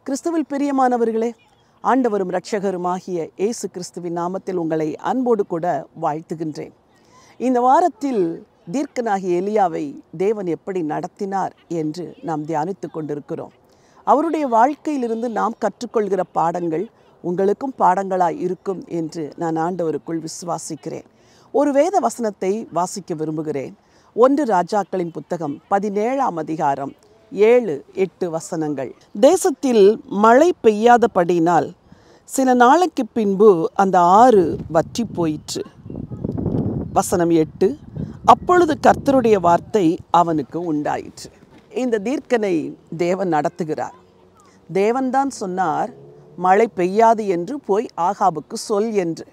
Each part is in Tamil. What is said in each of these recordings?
கிறிஸ்துவில் பிரியமானவர்களே, ஆண்டவரும் இரட்சகருமாகிய இயேசு கிறிஸ்துவின் நாமத்தில் உங்களை அன்போடு கூட வாழ்த்துகின்றேன். இந்த வாரத்தில் தீர்க்கனாகிய எலியாவை தேவன் எப்படி நடத்தினார் என்று நாம் தியானித்து கொண்டிருக்கிறோம். அவருடைய வாழ்க்கையிலிருந்து நாம் கற்றுக்கொள்கிற பாடங்கள் உங்களுக்கும் பாடங்களாய் இருக்கும் என்று நான் ஆண்டவருக்குள் விசுவாசிக்கிறேன். ஒரு வேத வசனத்தை வாசிக்க விரும்புகிறேன். 1 ராஜாக்களின் புத்தகம் 17ஆம் அதிகாரம் 7-8 வசனங்கள். தேசத்தில் மழை பெய்யாதபடியினால் சில நாளைக்கு பின்பு அந்த ஆறு வற்றி போயிற்று. வசனம் 8, அப்பொழுது கர்த்தருடைய வார்த்தை அவனுக்கு உண்டாயிற்று. இந்த தீர்க்கனை தேவன் நடத்துகிறார். தேவன்தான் சொன்னார், மழை பெய்யாது என்று போய் ஆகாபுக்கு சொல் என்று.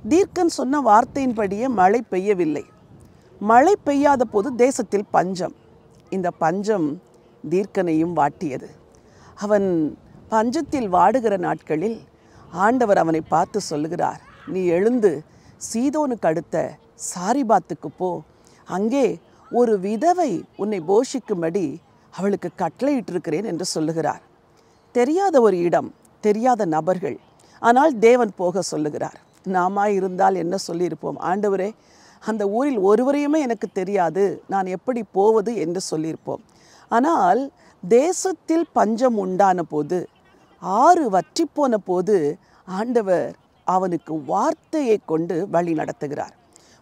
தீர்க்கன் சொன்ன வார்த்தையின்படியே மழை பெய்யவில்லை. மழை பெய்யாத போது தேசத்தில் பஞ்சம். இந்த பஞ்சம் தீர்க்கனையும் வாட்டியது. அவன் பஞ்சத்தில் வாடுகிற நாட்களில் ஆண்டவர் அவனை பார்த்து சொல்லுகிறார், நீ எழுந்து சீதோனுக்கு அடுத்த சாரிபாத்துக்கு போ, அங்கே ஒரு விதவை உன்னை போஷிக்கும்படி அவளுக்கு கட்டளையிட்டிருக்கிறேன் என்று சொல்லுகிறார். தெரியாத ஒரு இடம், தெரியாத நபர்கள், ஆனால் தேவன் போக சொல்லுகிறார். நாம இருந்தால் என்ன சொல்லியிருப்போம்? ஆண்டவரே, அந்த ஊரில் ஒருவரையுமே எனக்கு தெரியாது, நான் எப்படி போவது என்று சொல்லியிருப்போம். ஆனால் தேசத்தில் பஞ்சம் உண்டான போது, ஆறு வற்றி போன போது ஆண்டவர் அவனுக்கு வார்த்தையை கொண்டு வழி நடத்துகிறார்.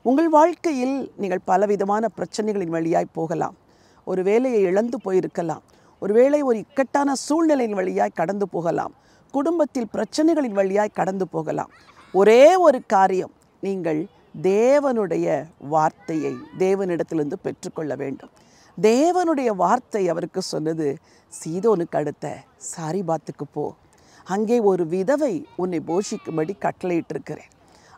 உங்கள் வாழ்க்கையில் நீங்கள் பலவிதமான பிரச்சனைகளின் வழியாய் போகலாம். ஒரு வேலையை இழந்து போயிருக்கலாம். ஒருவேளை ஒரு இக்கட்டான சூழ்நிலையின் வழியாய் கடந்து போகலாம். குடும்பத்தில் பிரச்சனைகளின் வழியாய் கடந்து போகலாம். ஒரே ஒரு காரியம், நீங்கள் தேவனுடைய வார்த்தையை தேவனிடத்திலிருந்து பெற்றுக்கொள்ள வேண்டும். தேவனுடைய வார்த்தை அவருக்கு சொன்னது, சீதோனுக்கு அடுத்த சாரிபாத்துக்கு போ, அங்கே ஒரு விதவை உன்னை போஷிக்கும்படி கட்டளையிட்டிருக்கிறேன்.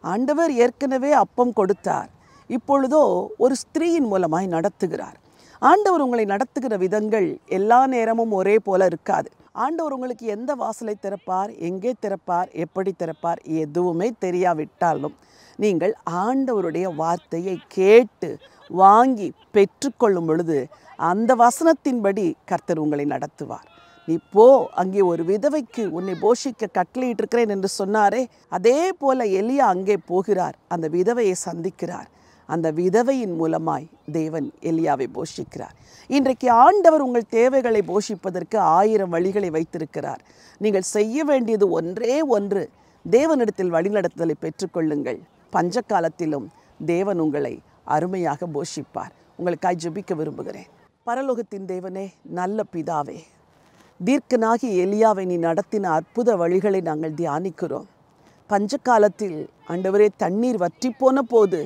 ஆண்டவர் ஏற்கனவே அப்பம் கொடுத்தார், இப்பொழுதோ ஒரு ஸ்திரீயின் மூலமாய் நடத்துகிறார். ஆண்டவர் உங்களை நடத்துகிற விதங்கள் எல்லா நேரமும் ஒரே போல இருக்காது. ஆண்டவர் உங்களுக்கு எந்த வாசலை திறப்பார், எங்கே திறப்பார், எப்படி திறப்பார் எதுவுமே தெரியாவிட்டாலும் நீங்கள் ஆண்டவருடைய வார்த்தையை கேட்டு வாங்கி பெற்றுக்கொள்ளும் பொழுது அந்த வசனத்தின்படி கர்த்தர் உங்களை நடத்துவார். நீ போ, அங்கே ஒரு விதவைக்கு உன்னை போஷிக்க கட்டளையிட்டிருக்கிறேன் என்று சொன்னாரே, அதே போல எலியா அங்கே போகிறார், அந்த விதவையை சந்திக்கிறார். அந்த விதவையின் மூலமாய் தேவன் எலியாவை போஷிக்கிறார். இன்றைக்கு ஆண்டவர் உங்கள் தேவைகளை போஷிப்பதற்கு 1000 வழிகளை வைத்திருக்கிறார். நீங்கள் செய்ய வேண்டியது ஒன்றே ஒன்று, தேவனிடத்தில் வழிநடத்துதலை பெற்றுக்கொள்ளுங்கள். பஞ்ச காலத்திலும் தேவன் உங்களை அருமையாக போஷிப்பார். உங்களுக்காய் ஜெபிக்க விரும்புகிறேன். பரலோகத்தின் தேவனே, நல்ல பிதாவே, தீர்க்கனாகி எலியாவை நீ நடத்தின அற்புத வழிகளை நாங்கள் தியானிக்கிறோம். பஞ்ச காலத்தில் ஆண்டவரே, தண்ணீர் வற்றி போன போது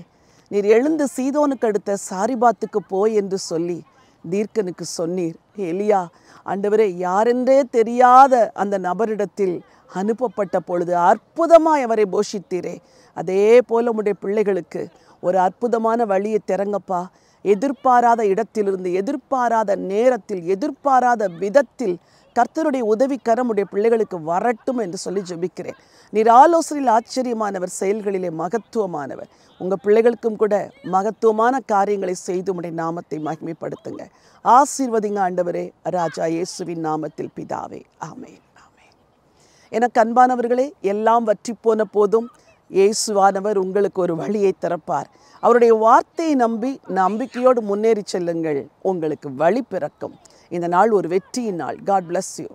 நீர் எழுந்து சீதோனுக்கு அடுத்த சாரிபாத்துக்கு போய் என்று சொல்லி தீர்க்கனுக்கு சொன்னீர். எலியா ஆண்டவரே, யாரென்றே தெரியாத அந்த நபரிடத்தில் அனுப்பப்பட்ட பொழுது அற்புதமாய் அவரை போஷித்தீரே, அதே போல உம்முடைய பிள்ளைகளுக்கு ஒரு அற்புதமான வழியை திறங்கப்பா. எதிர்பாராத இடத்திலிருந்து, எதிர்பாராத நேரத்தில், எதிர்பாராத விதத்தில் கர்த்தருடைய உதவிக்கரம் உடைய பிள்ளைகளுக்கு வரட்டும் என்று சொல்லி ஜெபிக்கிறேன். நீர் ஆலோசனையில் ஆச்சரியமானவர், செயல்களிலே மகத்துவமானவர். உங்கள் பிள்ளைகளுக்கும் கூட மகத்துவமான காரியங்களை செய்து உடைய நாமத்தை மகிமைப்படுத்துங்க. ஆசீர்வதிங்க ஆண்டவரே, ராஜா இயேசுவின் நாமத்தில் பிதாவே, ஆமென். ஆமென். எனக்கு அன்பானவர்களே, எல்லாம் வற்றி போன போதும் இயேசுவானவர் உங்களுக்கு ஒரு வழியை திறப்பார். அவருடைய வார்த்தையை நம்பி நம்பிக்கையோடு முன்னேறி செல்லுங்கள். உங்களுக்கு வழி பிறக்கும். இந்த நாள் ஒரு வெற்றியின் நாள். God bless you.